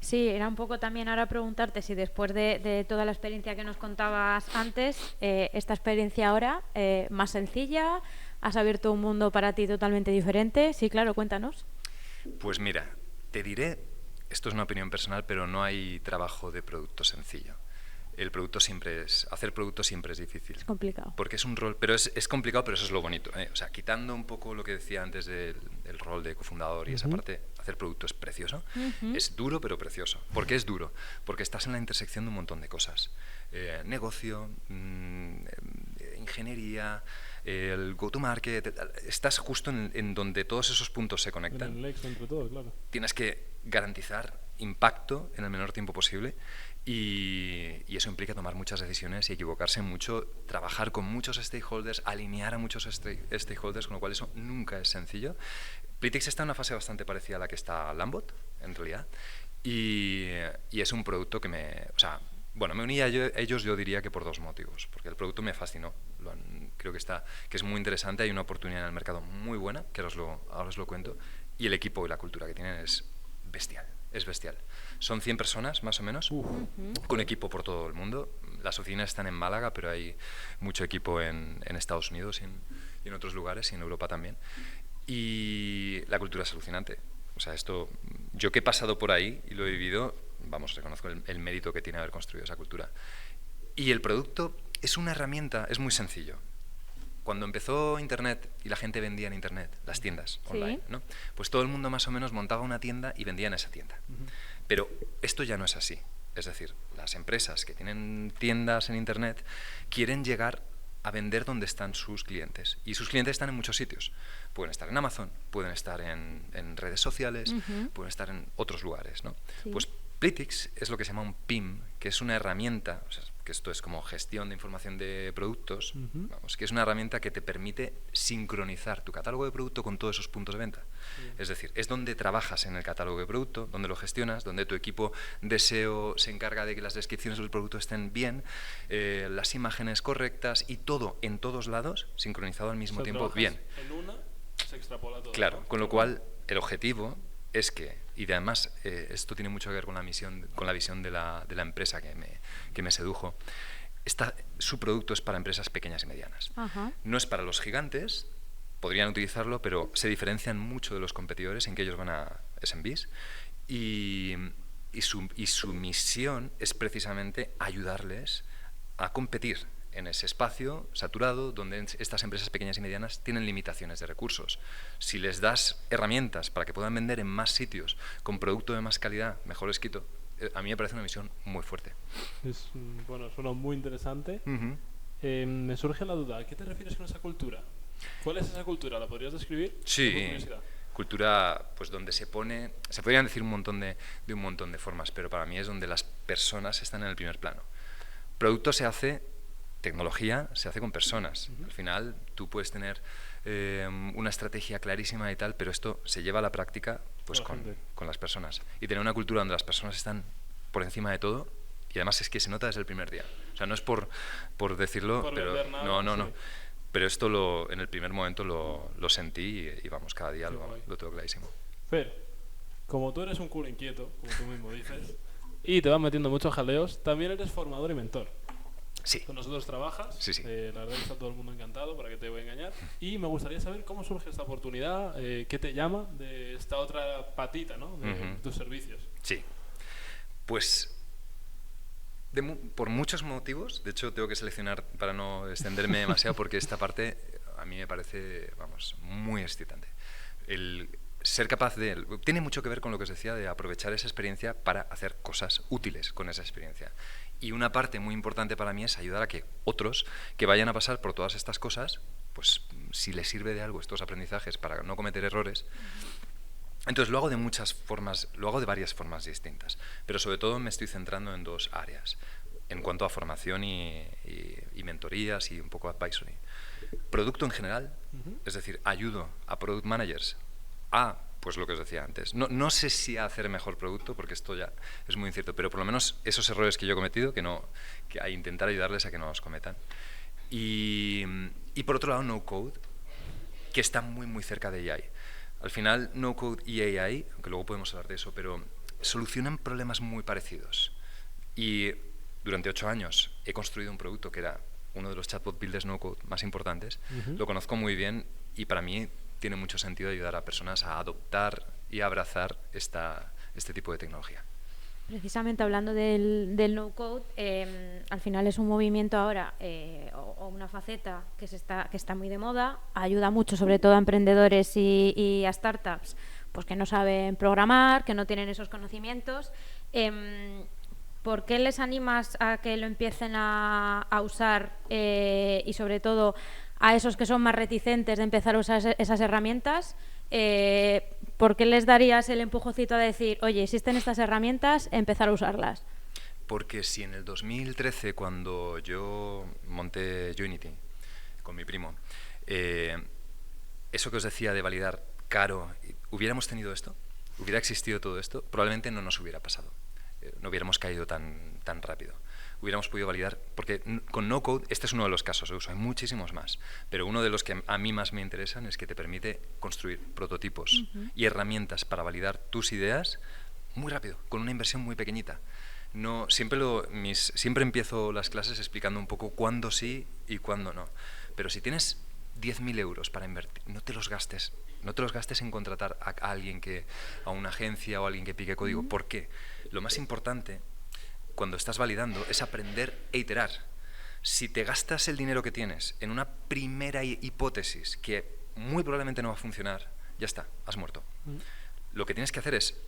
Sí, era un poco también ahora preguntarte si después de toda la experiencia que nos contabas antes, esta experiencia ahora, más sencilla, has abierto un mundo para ti totalmente diferente. Sí, claro, cuéntanos. Pues mira, te diré, esto es una opinión personal, pero no hay trabajo de producto sencillo. Hacer producto siempre es difícil. Es complicado. Porque es un rol, pero es complicado, pero eso es lo bonito. O sea, quitando un poco lo que decía antes del rol de cofundador y esa Ujú. parte, hacer producto es precioso. Ujú. Es duro, pero precioso. ¿Por qué es duro? Porque estás en la intersección de un montón de cosas. Negocio, ingeniería, el go-to-market. Estás justo en donde todos esos puntos se En conectan. el nexo entre todo, claro. Tienes que garantizar impacto en el menor tiempo posible y eso implica tomar muchas decisiones y equivocarse mucho, trabajar con muchos stakeholders, alinear a muchos stakeholders, con lo cual eso nunca es sencillo. Plytix está en una fase bastante parecida a la que está Lambot, en realidad, y, y es un producto que o sea, bueno, me uní a ellos, yo diría que por dos motivos, porque el producto me fascinó, creo que es muy interesante, hay una oportunidad en el mercado muy buena, que ahora os lo cuento, y el equipo y la cultura que tienen es bestial, es bestial. Son 100 personas más o menos, Uf, Ujú. con ojo, equipo por todo el mundo. Las oficinas están en Málaga, pero hay mucho equipo en Estados Unidos y en otros lugares, y en Europa también. Y la cultura es alucinante. O sea, yo que he pasado por ahí y lo he vivido, vamos, reconozco el mérito que tiene haber construido esa cultura. Y el producto es una herramienta, es muy sencillo. Cuando empezó Internet y la gente vendía en Internet, las tiendas online, Sí. ¿no? Pues todo el mundo más o menos montaba una tienda y vendía en esa tienda. Pero esto ya no es así. Es decir, las empresas que tienen tiendas en Internet quieren llegar a vender donde están sus clientes. Y sus clientes están en muchos sitios. Pueden estar en Amazon, pueden estar en redes sociales, Ujú. pueden estar en otros lugares, ¿no? Sí. Pues Plytix es lo que se llama un PIM, que es una herramienta, o sea, que esto es como gestión de información de productos, ujú. vamos, que es una herramienta que te permite sincronizar tu catálogo de producto con todos esos puntos de venta. Es decir, es donde trabajas en el catálogo de producto, donde lo gestionas, donde tu equipo de SEO se encarga de que las descripciones del producto estén bien, las imágenes correctas y todo en todos lados, sincronizado al O mismo sea, tiempo, trabajas bien. en una, se extrapola todo, Claro, ¿no? con Qué lo guay. cual el objetivo es que, y además esto tiene mucho que ver con la misión, con la visión de la empresa que me sedujo, su producto es para empresas pequeñas y medianas. Ajá. No es para los gigantes, podrían utilizarlo, pero se diferencian mucho de los competidores en que ellos van a SMBs y, y su misión es precisamente ayudarles a competir en ese espacio saturado donde estas empresas pequeñas y medianas tienen limitaciones de recursos. Si les das herramientas para que puedan vender en más sitios con producto de más calidad, mejor escrito, a mí me parece una misión muy fuerte. Bueno, suena muy interesante. Ujú. Me surge la duda, ¿a qué te refieres con esa cultura? ¿Cuál es esa cultura? ¿La podrías describir? Tengo Sí, curiosidad. cultura, pues donde se podrían decir un montón de formas, pero para mí es donde las personas están en el primer plano. Producto se hace, tecnología se hace con personas. Ujú. Al final tú puedes tener una estrategia clarísima y tal, pero esto se lleva a la práctica Con pues la gente. con las personas. Y tener una cultura donde las personas están por encima de todo, y además es que se nota desde el primer día. O sea, no es por decirlo, Por pero vender no, nada, no, sí. no. Pero esto en el primer momento lo sentí y vamos, cada día Qué lo, guay. lo tengo clarísimo. Fer, como tú eres un culo inquieto, como tú mismo dices, y te vas metiendo muchos jaleos, también eres formador y mentor. Sí, Con nosotros trabajas, sí, sí. la verdad que está todo el mundo encantado, para que te voy a engañar. Y me gustaría saber cómo surge esta oportunidad, qué te llama de esta otra patita, ¿no? De Ujú. tus servicios. Sí. Pues por muchos motivos, de hecho tengo que seleccionar para no extenderme demasiado porque esta parte a mí me parece, vamos, muy excitante. El ser capaz tiene mucho que ver con lo que os decía de aprovechar esa experiencia para hacer cosas útiles con esa experiencia. Y una parte muy importante para mí es ayudar a que otros que vayan a pasar por todas estas cosas, pues si les sirve de algo estos aprendizajes para no cometer errores. Entonces lo hago de muchas formas, lo hago de varias formas distintas, pero sobre todo me estoy centrando en dos áreas, en cuanto a formación y mentorías y un poco advisory. Producto en general, Ujú. es decir, ayudo a product managers a, pues lo que os decía antes, no sé si a hacer mejor producto, porque esto ya es muy incierto, pero por lo menos esos errores que yo he cometido, que a intentar ayudarles a que no los cometan. Y, y por otro lado, no code, que está muy muy cerca de AI. Al final, no code y AI, aunque luego podemos hablar de eso, pero solucionan problemas muy parecidos. Y durante 8 años he construido un producto que era uno de los chatbot builders no-code más importantes. Lo conozco muy bien y para mí tiene mucho sentido ayudar a personas a adoptar y abrazar este tipo de tecnología. Precisamente hablando del no-code, al final es un movimiento ahora o una faceta que está muy de moda, ayuda mucho sobre todo a emprendedores y a startups pues que no saben programar, que no tienen esos conocimientos. ¿Por qué les animas a que lo empiecen a usar y sobre todo a esos que son más reticentes de empezar a usar esas herramientas? ¿Por qué les darías el empujocito a decir, oye, existen estas herramientas, empezar a usarlas? Porque si en el 2013, cuando yo monté Unity con mi primo, eso que os decía de validar caro, hubiéramos tenido esto, hubiera existido todo esto, probablemente no nos hubiera pasado. No hubiéramos caído tan rápido. Hubiéramos podido validar, porque con no-code, este es uno de los casos de uso, hay muchísimos más, pero uno de los que a mí más me interesan es que te permite construir prototipos y herramientas para validar tus ideas muy rápido, con una inversión muy pequeñita. No, siempre empiezo las clases explicando un poco cuándo sí y cuándo no, pero si tienes 10.000 euros para invertir, no te los gastes en contratar a una agencia o a alguien que pique código. ¿Por qué? Lo más importante cuando estás validando es aprender e iterar. Si te gastas el dinero que tienes en una primera hipótesis que muy probablemente no va a funcionar, ya está, has muerto. Lo que tienes que hacer es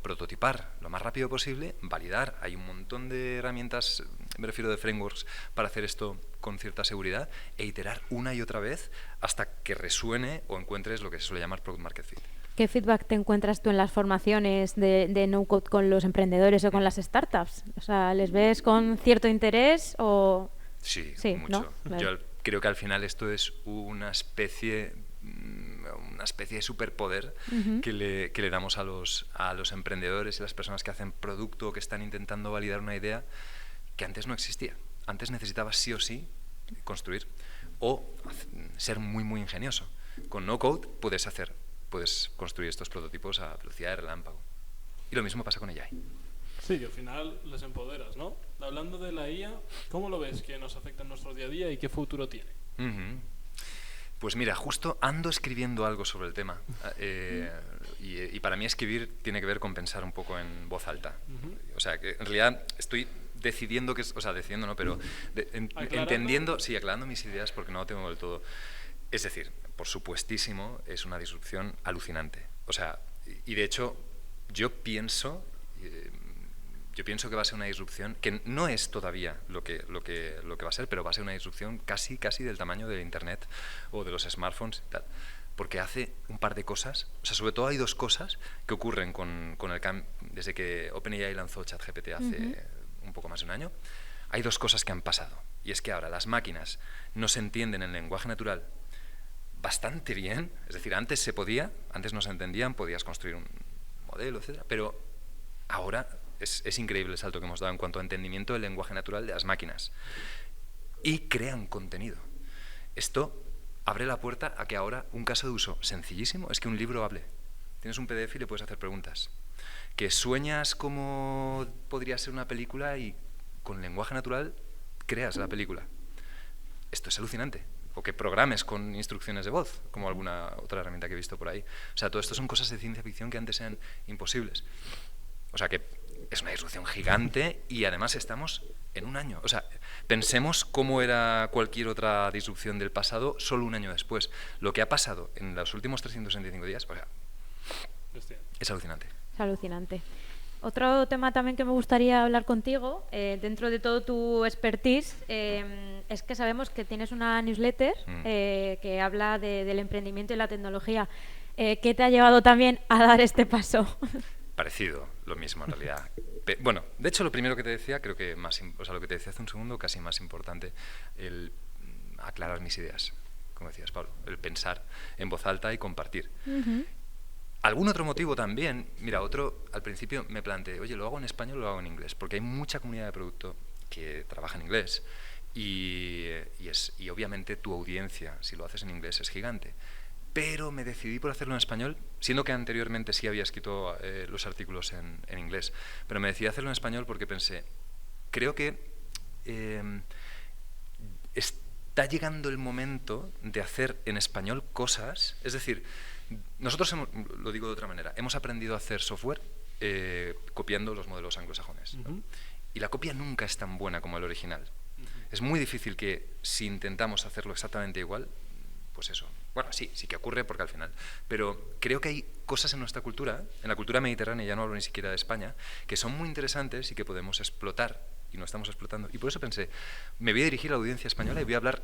prototipar lo más rápido posible, validar. Hay un montón de herramientas, me refiero de frameworks, para hacer esto con cierta seguridad, e iterar una y otra vez hasta que resuene o encuentres lo que se suele llamar product market fit. ¿Qué feedback te encuentras tú en las formaciones de no-code con los emprendedores o con las startups? O sea, ¿les ves con cierto interés o...? Sí, mucho. ¿no? Vale. Yo creo que al final esto es una especie de superpoder que le damos a los emprendedores y las personas que hacen producto o que están intentando validar una idea que antes no existía. Antes necesitabas sí o sí construir o ser muy, muy ingenioso. Con no-code puedes construir estos prototipos a velocidad de relámpago. Y lo mismo pasa con AI. Sí, que al final les empoderas, ¿no? Hablando de la IA, ¿cómo lo ves que nos afecta en nuestro día a día y qué futuro tiene? Pues mira, justo ando escribiendo algo sobre el tema. Y para mí escribir tiene que ver con pensar un poco en voz alta. O sea, que en realidad estoy decidiendo decidiendo no, pero entendiendo, sí, aclarando mis ideas porque no lo tengo del todo. Es decir, por supuestísimo, es una disrupción alucinante. O sea, y de hecho, yo pienso que va a ser una disrupción que no es todavía lo que va a ser, pero va a ser una disrupción casi del tamaño del Internet o de los smartphones y tal. Porque hace un par de cosas, o sea, sobre todo hay dos cosas que ocurren desde que OpenAI lanzó ChatGPT hace un poco más de un año. Hay dos cosas que han pasado. Y es que ahora las máquinas no se entienden en lenguaje natural bastante bien. Es decir, antes no se entendían, podías construir un modelo, etcétera, pero ahora es increíble el salto que hemos dado en cuanto a entendimiento del lenguaje natural de las máquinas. Y crean contenido. Esto abre la puerta a que ahora un caso de uso sencillísimo es que un libro hable. Tienes un PDF y le puedes hacer preguntas. Que sueñas cómo podría ser una película y con lenguaje natural creas la película. Esto es alucinante. O que programes con instrucciones de voz, como alguna otra herramienta que he visto por ahí. O sea, todo esto son cosas de ciencia ficción que antes eran imposibles. O sea, que es una disrupción gigante y además estamos en un año. O sea, pensemos cómo era cualquier otra disrupción del pasado solo un año después. Lo que ha pasado en los últimos 365 días, o sea, es alucinante. Es alucinante. Otro tema también que me gustaría hablar contigo, dentro de todo tu expertise, es que sabemos que tienes una newsletter que habla del emprendimiento y la tecnología. ¿Qué te ha llevado también a dar este paso? Parecido, lo mismo en realidad. Bueno, de hecho lo primero que te decía, creo que lo que te decía hace un segundo, casi más importante, el aclarar mis ideas, como decías, Pablo, el pensar en voz alta y compartir. ¿Algún otro motivo también? Mira, al principio me planteé, oye, ¿lo hago en español o lo hago en inglés? Porque hay mucha comunidad de producto que trabaja en inglés y obviamente tu audiencia, si lo haces en inglés, es gigante. pero me decidí por hacerlo en español, siendo que anteriormente sí había escrito los artículos en inglés, pero me decidí a hacerlo en español porque pensé, creo que está llegando el momento de hacer en español cosas, es decir, nosotros lo digo de otra manera, hemos aprendido a hacer software copiando los modelos anglosajones, ¿no? Y la copia nunca es tan buena como el original. Es muy difícil que si intentamos hacerlo exactamente igual, pues eso. Bueno, sí que ocurre porque al final. Pero creo que hay cosas en nuestra cultura, en la cultura mediterránea, ya no hablo ni siquiera de España, que son muy interesantes y que podemos explotar y no estamos explotando. Y por eso pensé, me voy a dirigir a la audiencia española y voy a hablar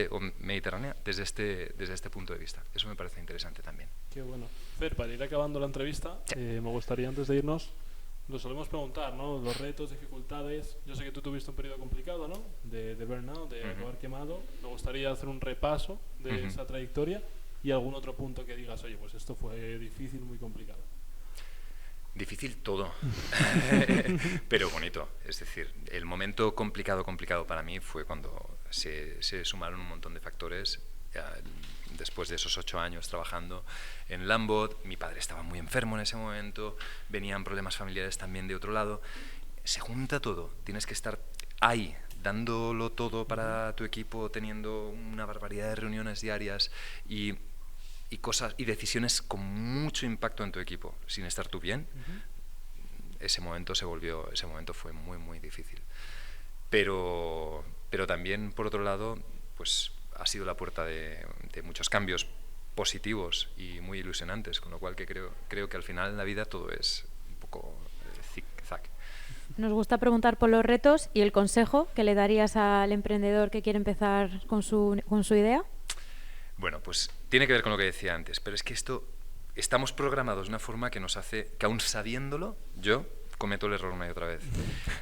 o mediterránea, desde este punto de vista. Eso me parece interesante también. Qué bueno. Fer, para ir acabando la entrevista, Sí. me gustaría antes de irnos, lo solemos preguntar, ¿no? Los retos, dificultades. Yo sé que tú tuviste un periodo complicado, ¿no? De burnout, de acabar quemado. Me gustaría hacer un repaso de esa trayectoria y algún otro punto que digas, oye, pues esto fue difícil, muy complicado. Difícil todo, pero bonito. Es decir, el momento complicado para mí fue cuando se sumaron un montón de factores. Después de esos 8 años trabajando en Lambot, mi padre estaba muy enfermo en ese momento, venían problemas familiares también de otro lado. Se junta todo, tienes que estar ahí, dándolo todo para tu equipo, teniendo una barbaridad de reuniones diarias y cosas y decisiones con mucho impacto en tu equipo, sin estar tú bien. Ese momento fue muy, muy difícil. Pero también, por otro lado, pues ha sido la puerta de muchos cambios positivos y muy ilusionantes, con lo cual que creo que al final en la vida todo es un poco zig-zag. Nos gusta preguntar por los retos y el consejo que le darías al emprendedor que quiere empezar con su idea. Bueno, pues tiene que ver con lo que decía antes, pero es que estamos programados de una forma que nos hace que, aún sabiéndolo, yo cometo el error una y otra vez.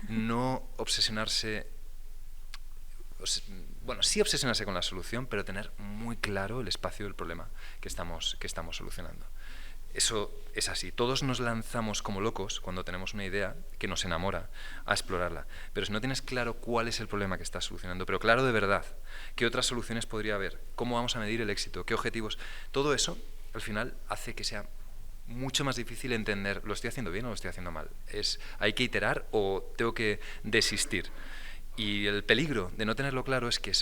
No obsesionarse. Bueno, sí obsesionarse con la solución, pero tener muy claro el espacio del problema que estamos solucionando. Eso es así. Todos nos lanzamos como locos cuando tenemos una idea que nos enamora a explorarla. Pero si no tienes claro cuál es el problema que estás solucionando, pero claro de verdad, qué otras soluciones podría haber, cómo vamos a medir el éxito, qué objetivos, todo eso al final hace que sea mucho más difícil entender, ¿lo estoy haciendo bien o lo estoy haciendo mal? ¿Hay que iterar o tengo que desistir? Y el peligro de no tenerlo claro es que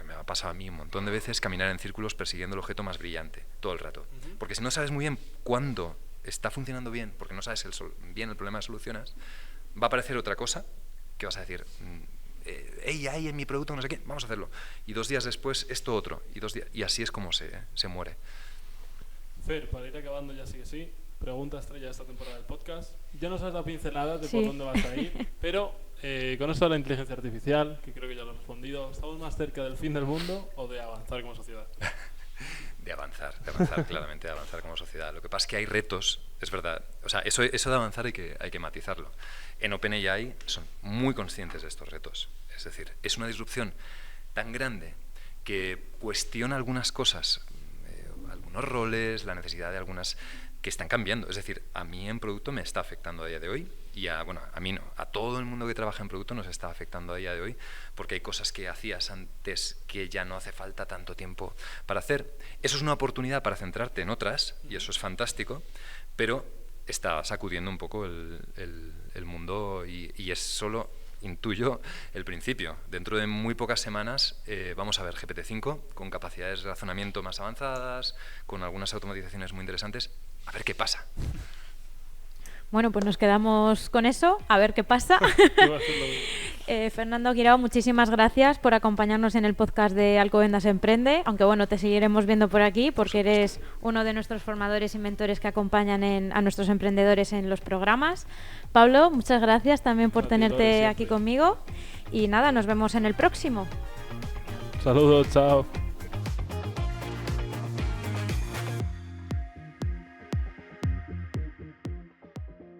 me ha pasado a mí un montón de veces caminar en círculos persiguiendo el objeto más brillante todo el rato. Porque si no sabes muy bien cuándo está funcionando bien, porque no sabes bien el problema que solucionas, va a aparecer otra cosa que vas a decir, hay en mi producto no sé qué, vamos a hacerlo. Y 2 días después esto otro. Y así es como se muere. Fer, para ir acabando ya sí, pregunta estrella de esta temporada del podcast. Ya nos has dado pinceladas de Sí. por dónde vas a ir, pero con esto de la inteligencia artificial, que creo que ya lo he respondido, ¿estamos más cerca del fin del mundo o de avanzar como sociedad? De avanzar, claramente de avanzar como sociedad. Lo que pasa es que hay retos, es verdad. O sea, eso de avanzar hay que matizarlo. En OpenAI son muy conscientes de estos retos. Es decir, es una disrupción tan grande que cuestiona algunas cosas, algunos roles, la necesidad de algunas que están cambiando. Es decir, a mí en producto me está afectando a día de hoy y a mí no, a todo el mundo que trabaja en producto nos está afectando a día de hoy porque hay cosas que hacías antes que ya no hace falta tanto tiempo para hacer. Eso es una oportunidad para centrarte en otras y eso es fantástico, pero está sacudiendo un poco el mundo y es solo, intuyo, el principio. Dentro de muy pocas semanas vamos a ver GPT-5 con capacidades de razonamiento más avanzadas, con algunas automatizaciones muy interesantes. A ver qué pasa. Bueno, pues nos quedamos con eso, a ver qué pasa. Fernando Guirao, muchísimas gracias por acompañarnos en el podcast de Alcobendas Emprende, aunque bueno, te seguiremos viendo por aquí porque eres uno de nuestros formadores y mentores que acompañan a nuestros emprendedores en los programas. Pablo, muchas gracias también por tenerte aquí conmigo y nada, nos vemos en el próximo. Saludos, chao.